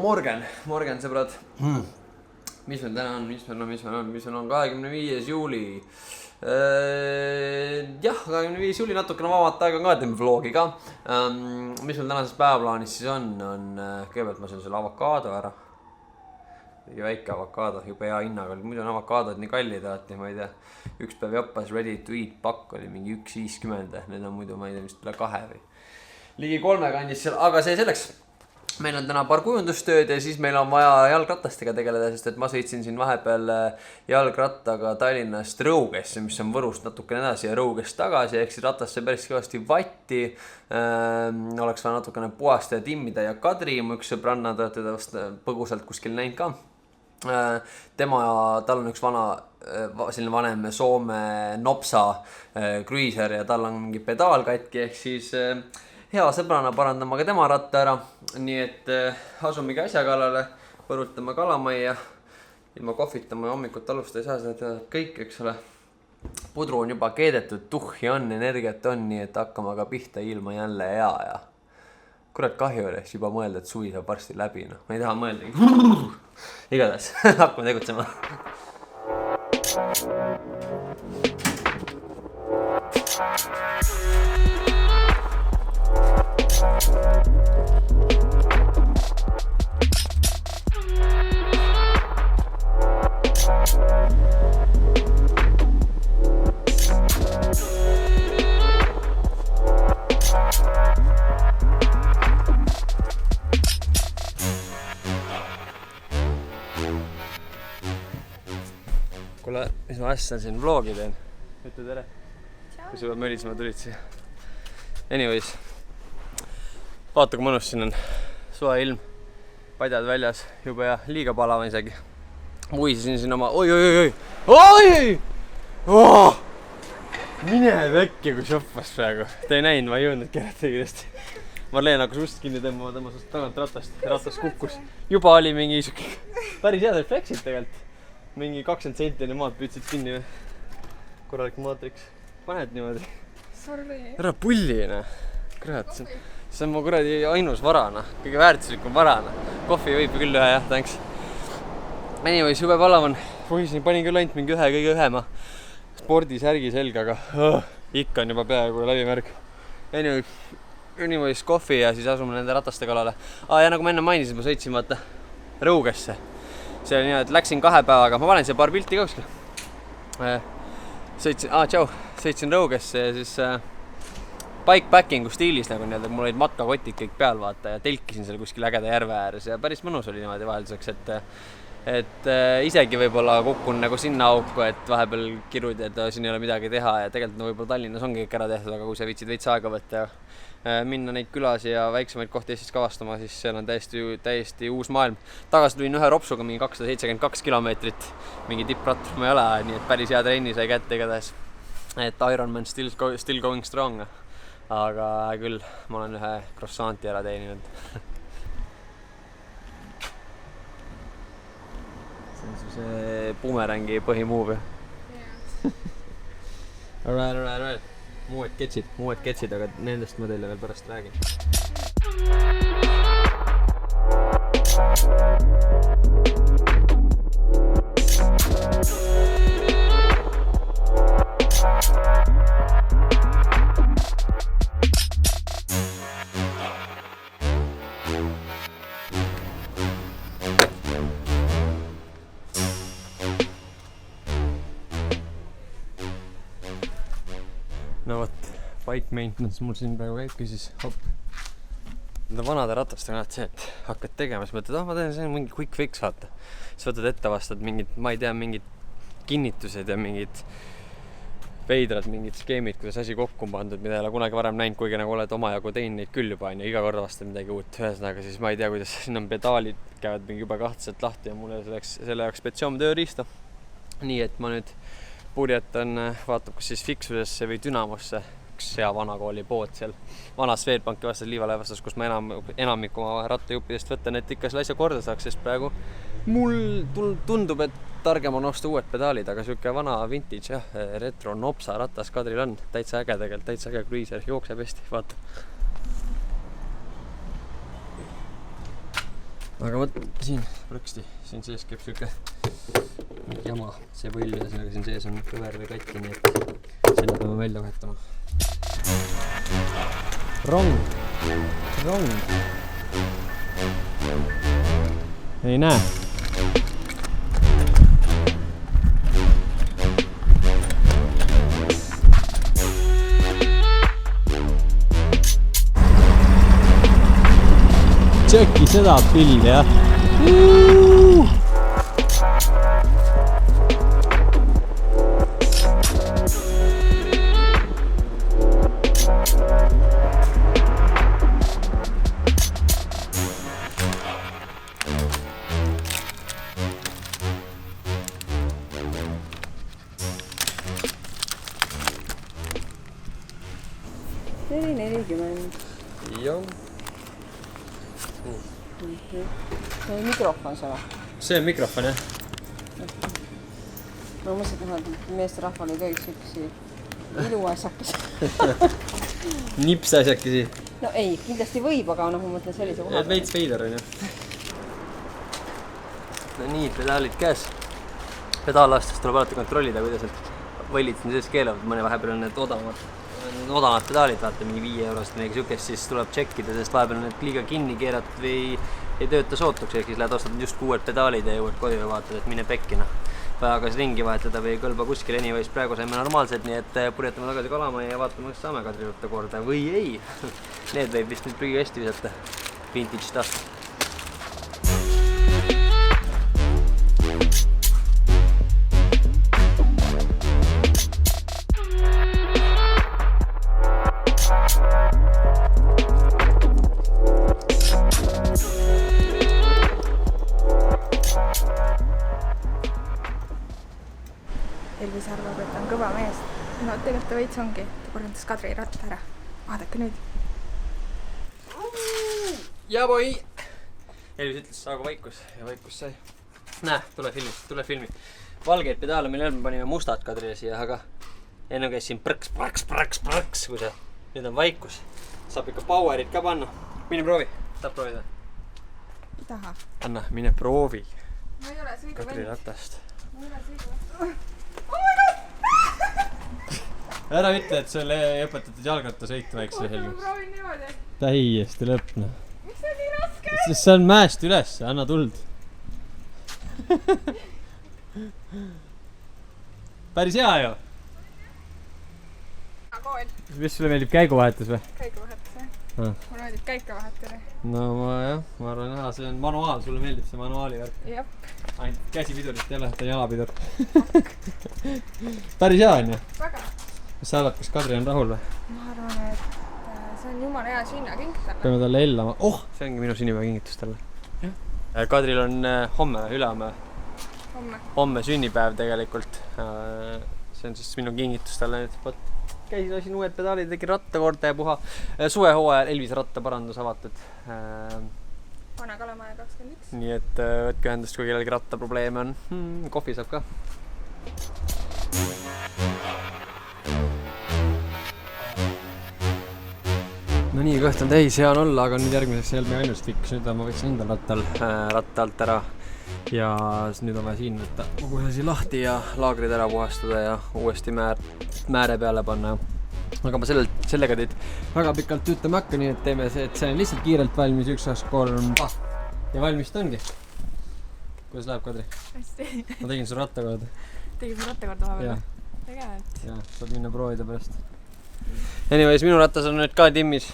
Morgen sõbrad. Mis meil täna on, mis meil on 25. juuli. Jah, 25. juuli natukene vabat aega ka, teeme vlogi ka. Mis meil tänases päevaplaanis siis on kõigepealt ma söön selle avokaado ära. Väike avokaado, juba hea hinnaga oli. Muidu on avokaadod nii kallid alati, ma ei tea. Üks päev joppas ready to eat pakk oli mingi 1.50. Need on muidu, ma ei tea, vist üle 2 või ligi 3 kandis seal, aga see selleks. Meil on täna paar kujundustööd ja siis meil on vaja jalgratastega tegeleda, sest et ma sõitsin siin vahepeal jalgrattaga Tallinnast Rõugesse, mis on Võrust natukene edasi ja Rõugest tagasi, ehk siis ratasse päris kõvasti vatti. Oleks vaja natukene puhasta ja timmida ja Kadri, mu üks sõbranna, te olete vast põgusalt kuskil näinud ka. Tal on üks selline vanem Soome Nopsa cruiser ja tal on mingi pedaal katki, ehk siis hea sõbrana parandama ka tema ratta ära. Nii et asumegi asja kallale, võrutame kalamajja. Ilma kohvitama ja hommikut alusta ei saa seda kõik, eks ole. Pudru on juba keedetud, tuhhi on, energiat on, nii et hakkama ka pihta ilma jälle hea ja kurat kahju oleks juba mõelda, et suvi saab varsti läbi. No. Ma ei taha mõelda. Igatahes, hakkame tegutsema. Kuule, mis ma asja siin vlogi teen? Ütle tere. Kui sa mölisema tulid siia. Anyways. Vaata, kui mõnus siin on. Soe ilm. Padjad väljas. Juba ja liiga palava isegi. Muisesin siin oma... Oi! Oh! Mine vekki, kui šoppas praegu. Te ei näinud, ma ei jõudnud kerata kiiresti. Marleen hakkas ust kinni tõmbama, tõmbas tagant ratast. Ratas kukkus. Juba oli mingi päris head refleksid tegelikult. Mingi 20 sentini maad püütsid kinni. Korralik maatriks. Paned niimoodi. Sorry. Ära pullina. Kurat, see on mu kuradi ainus varana. Kõige väärtuslikum varana. Kohvi võib küll ühe, jah, thanks. Anyways, jube palav on. Poisin, panin küll ainult mingi kõige ühema spordisärgi selga, aga ikka on juba peaaegu läbimärk. Anyways, kohvi ja siis asume nende rataste kalale. Ja nagu ma enne mainisin, ma sõitsin vaata Rõugesse. See oli nii, et läksin 2 päevaga. Ma panen siia paar pilti ka kuskil. Sõitsin Rõugesse ja siis bikepackingu stiilis nagu nii, et mul olid matkakotid kõik peal vaata ja telkisin seal kuskil ägeda järve ääres ja päris mõnus oli niimoodi vahelduseks, et isegi võib-olla kukun nagu sinna auku, et vahepeal kirud, et siin ei ole midagi teha ja tegelikult no võib-olla Tallinnas ongi kõik ära tehtud, aga kui sa viitsid veits aega võtta minna neid külasi ja väiksemaid kohti Eestis kavastama, siis seal on täiesti uus maailm. Tagasi tulin ühe ropsuga mingi 272 kilomeetrit, mingi tippratt ma ei ole, nii et päris hea trenni sai kätte igatahes. Et Ironman still going strong, aga küll ma olen ühe croissanti ära teeninud. See on see bumerangi põhimuuv. Alright. Muued ketsid, aga nendest ma teile veel pärast räägin. No võt, bike maintenance mul siin praegu käibki siis Nende vanade ratastega näed see, et hakkad tegema, siis mõtled, ma teen see mingi quick fix vaata. Siis võtad ette vastad mingid, ma ei tea, mingid kinnitused ja mingid veidrad, mingid skeemid, kuidas asi kokku on pandud, mida ei ole kunagi varem näinud, kuigi nagu oled omajagu teinud neid küll juba ja iga kord vastad midagi uut. Ühesõnaga siis ma ei tea, kuidas siin on pedaalid, käivad mingi juba kahtlaselt lahti ja mulle selle jaoks spetsiaalne tööriista. Nii et ma nüüd purjetan, vaatab kas siis Fixusesse või Dynamosse, üks hea vanakooli pood seal vanas Swedbanki vastas Liivale vastas, kus ma enamik oma rattajuppidest võtan, et ikka selle asja korda saaks, sest praegu mul tundub, et targem on osta uued pedaalid, aga siuke vana vintage, retro Nopsa ratas Kadril on täitsa äge tegelikult, täitsa äge cruiser, jookseb hästi, vaata. aga võt siin plõksti, siin sees käib siuke jama, see põll ja sellega siin sees on kõver või katki, nii et selle peame välja vahetama. Rong. Ei näe. Tšöki seda pilli, jah. Jah. See on mikrofon see või? See on mikrofon, jah. Ma mõtlesin, et meesterahval ei tohiks üksi iluasjakesi. Nipsasjakesi. No ei, kindlasti võib, aga ma mõtlen sellise koha. Veits veider on, jah. No nii, pedaalid käes. Pedaalastast tuleb alati kontrollida, kuidas need võllid siin sees keelavad. Mõne vahepeal on need odavad pedaalid, vaata mingi 5 eurost või midagi sükest, siis tuleb tšekkida, sest vahepeal on need liiga kinni keeratud või ei tööta sootuks, ehk siis lähed ostad just uued pedaalid ja jõuad koju ja vaatad, et mine pekkina. Vaja kas ringi vahetada või ei kõlba kuskil, anyways praegu saime normaalsed, nii et purjetame tagasi kalama ja vaatame, kas saame Kadri võtta korda või ei. Need võib vist nüüd prügi hästi visata. Vintage stuff. Elvis arvab, et on kõva mees. No tegelikult ta veits ongi. Ta korjandas Kadri ratta ära. Vaadake nüüd. Ja boi! Elvis ütles, saagu vaikus ja vaikus sai. Näe, tule filmi. Valgeid pedaale meil me panime mustad Kadrile siia, aga enne käis siin prõks, kui see. Nüüd on vaikus. Saab ikka powerit ka panna. Mine proovi. Saab proovida. Ei taha. Anna, mine proovi. Ma ei ole sõidu Kadri ratast. Ma ei ole sõidu Ära ütle, et sulle ei õpetatud jalgrattasõitu väikse helgiks. Ma proovin niimoodi. Täiesti lõpna. Miks see on nii raske? Sest see on mäest üles, anna tuld. Päris hea ju. Kool. Mis sulle meeldib, käiguvahetus või? Käiguvahetus, jah. Mulle meeldib käike vahetada. No ma arvan, see on manuaal, sulle meeldib see manuaali värk. Jep. Ainult käsipidurist jälle, ta on jalapidur. Päris hea on ju? Väga. Kas sa arvad, kas Kadri on rahul või? Ma arvan, et see on jumala hea sünnakink talle. Peame talle ellama. Oh, see ongi minu sünnipäevakingitus talle. Kadril on homme, ülehomme. Homme sünnipäev tegelikult. See on siis minu kingitus talle nüüd. Käisin, lasin uued pedaalid, tegin rattakorda ja puha. Suvehooajal Elvis rattaparandus avatud. Vana Kalamaja 21. Nii et võtke ühendust, kui kellelgi rattaprobleeme on. Kohvi saab ka. No nii, kõht on täis, hea on olla, aga nüüd järgmiseks jälle ainult fiks. Nüüd ma võtsin endal ratta alt ära. Ja nüüd on vaja siin võtta kogu asi lahti ja laagrid ära puhastada ja uuesti määre peale panna. Aga ma sellega teid väga pikalt ütlema hakka, nii et teeme see, et see on lihtsalt kiirelt valmis, 1, 2, 3 ja valmis ta ongi. Kuidas läheb, Kadri? Hästi. Ma tegin su rattakorda. Tegin su rattakorda vahepeal? Tegelikult. Jaa, saab minna proovida pärast. Anyways, minu rattas on nüüd ka timmis.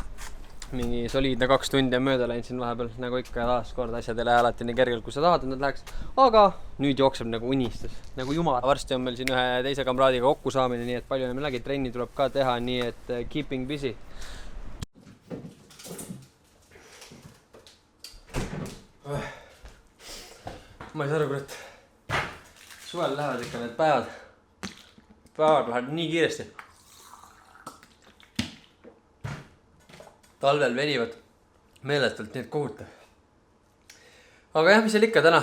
Mingi soliidne 2 tundi on mööda läinud siin vahepeal, nagu ikka ja taas kord asjad ei lähe alati nii kergelt, kui sa tahad, et nad läheks. Aga nüüd jookseb nagu unistus, nagu jumal. Varsti on meil siin ühe teise kamraadiga kokku saamine, nii et palju enam lägi, trenni tuleb ka teha, nii et keeping busy. Ma ei saa aru, kurat. Suvel lähevad ikka need päevad lähevad nii kiiresti. Talvel venivad meeletult, nii et kohutav. Aga jah, mis seal ikka täna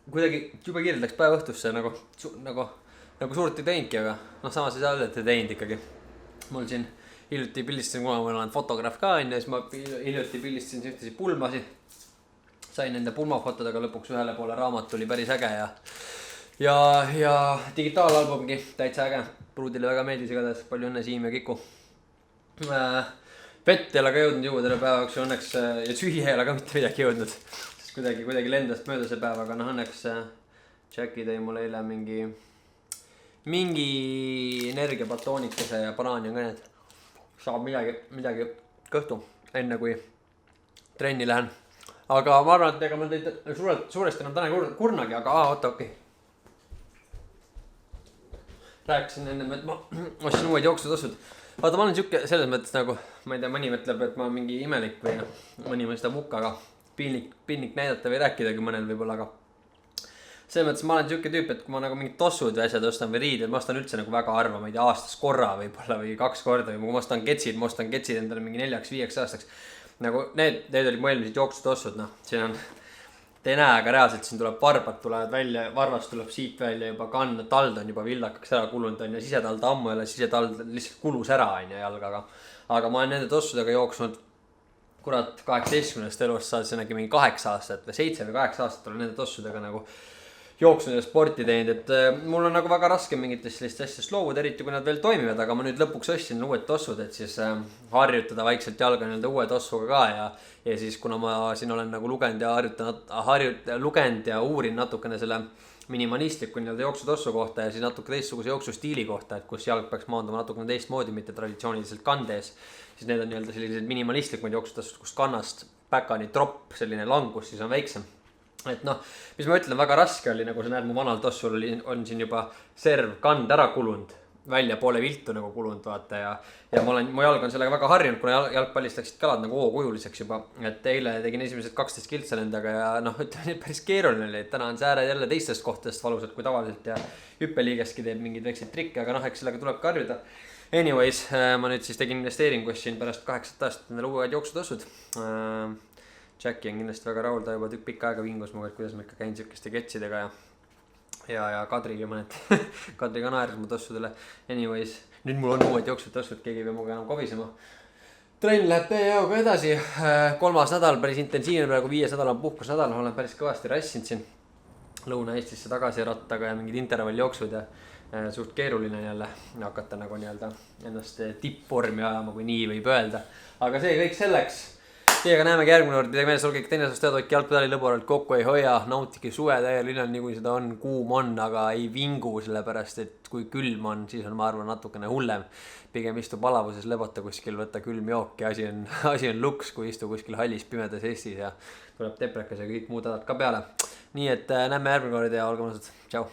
kuidagi juba kiirelt läks päeva õhtusse nagu suurt ei teinudki, aga samas ei saa öelda, et ei teinud ikkagi. Mul siin hiljuti pildistasin, kuna ma olen fotograaf ka ja siis ma hiljuti pildistasin ühtesid pulmasid. sain nende pulmafotodega lõpuks ühele poole, raamat oli päris äge ja digitaalalbumgi täitsa äge. Pruudile väga meeldis igatahes, palju õnne Siim ja Kiku. Vett ei ole ka jõudnud juua terve päeva, üks õnneks ja süüa ei ole ka mitte midagi jõudnud, sest kuidagi lendas mööda see päev, aga noh õnneks Jackie tõi mulle eile mingi energiapatoonikese ja banaani on ka need. Saab midagi kõhtu enne kui trenni lähen. Aga ma arvan, et ega ma teid suuresti enam täna kurnagi, aga oota, okei. Rääkisin ennem, et ma ostsin uued jooksutossud. Vaata, ma olen siuke selles mõttes nagu, ma ei tea, mõni mõtleb, et ma olen mingi imelik või mõni mõistab hukka, aga piinlik näidata või rääkidagi mõnel võib-olla, aga selles mõttes ma olen siuke tüüp, et kui ma nagu mingid tossud või asjad ostan või riided, ma ostan üldse nagu väga harva, ma ei tea, aastas korra võib-olla või 2 korda või kui ma ostan ketsid endale mingi 4-5 aastaks. Nagu need olid mu eelmised jooksutossud, noh, siin on, te ei näe, aga reaalselt siin tuleb varbad tulevad välja, varvast tuleb siit välja juba kann, tald on juba villakaks ära kulunud on ja sisetald ammu jälle, sisetald lihtsalt kulus ära on ja jalgaga. Aga ma olen nende tossudega jooksnud kurat 18. elust saad see nägi mingi 8 aastat või 7 või 8 aastat olen nende tossudega nagu jooksnud ja sporti teinud, et mul on nagu väga raske mingitest sellist asjast loovuda, eriti kui nad veel toimivad, aga ma nüüd lõpuks ostsin uued tossud, et siis harjutada vaikselt jalga nii-öelda uue tossuga ka ja siis kuna ma siin olen nagu lugenud ja uurin natukene selle minimalistliku nii-öelda jooksutossu kohta ja siis natuke teistsuguse jooksustiili kohta, et kus jalg peaks maanduma natukene teistmoodi, mitte traditsiooniliselt kandes, siis need on nii-öelda sellised minimalistlikumad jooksutossud, kus kannast päkani tropp, selline langus siis on väiksem. Et noh, mis ma ütlen, väga raske oli, nagu sa näed, mu vanal tossul on siin juba serv kand ära kulunud, välja poole viltu nagu kulunud, vaata ja mu jalg on sellega väga harjunud, kuna jalgpallist läksid kalad nagu hookujuliseks juba, et eile tegin esimesed 12 kiltsa nendega ja noh, ütleme, päris keeruline oli, et täna on sääred jälle teistest kohtadest valusad kui tavaliselt ja hüppeliigeski teeb mingeid väikseid trikke, aga noh, eks sellega tuleb karjuda. Anyways, ma nüüd siis tegin investeeringu, ostsin pärast 8 aastat endale uued jooksutossud. Jackie on kindlasti väga rahul, ta juba pikka aega vingus muga, et kuidas ma ikka käin sihukeste ketsidega ja Kadri ja mõned Kadri ka naeris mu tossudele. Anyways, nüüd mul on uued jooksutossud, keegi ei pea muga enam kobisema. Trenn läheb teie jaoga edasi, 3. nädal, päris intensiivne praegu, 5. nädal on puhkusnädal, olen päris kõvasti rassinud siin Lõuna-Eestisse tagasi rattaga ja mingid intervalljooksud ja suht keeruline jälle hakata nagu nii-öelda ennast tippvormi ajama, kui nii võib öelda. Aga see kõik selleks. Teiega näemegi järgmine kord, midagi meeles, olge teine sest teada, hoidke jalgpedali lõboralt kokku ei hoia, nautike suve täiel linnal, nii kui seda on, kuum on, aga ei vingu sellepärast, et kui külm on, siis on ma arvan natukene hullem. Pigem istu palavuses, lebata kuskil, võtta külm jook ja asi on luks, kui istu kuskil hallis pimedas Eestis ja tuleb teprekas ja kõik muud hädad ka peale. Nii et näeme järgmine kord ja olge mõnusad, tšau!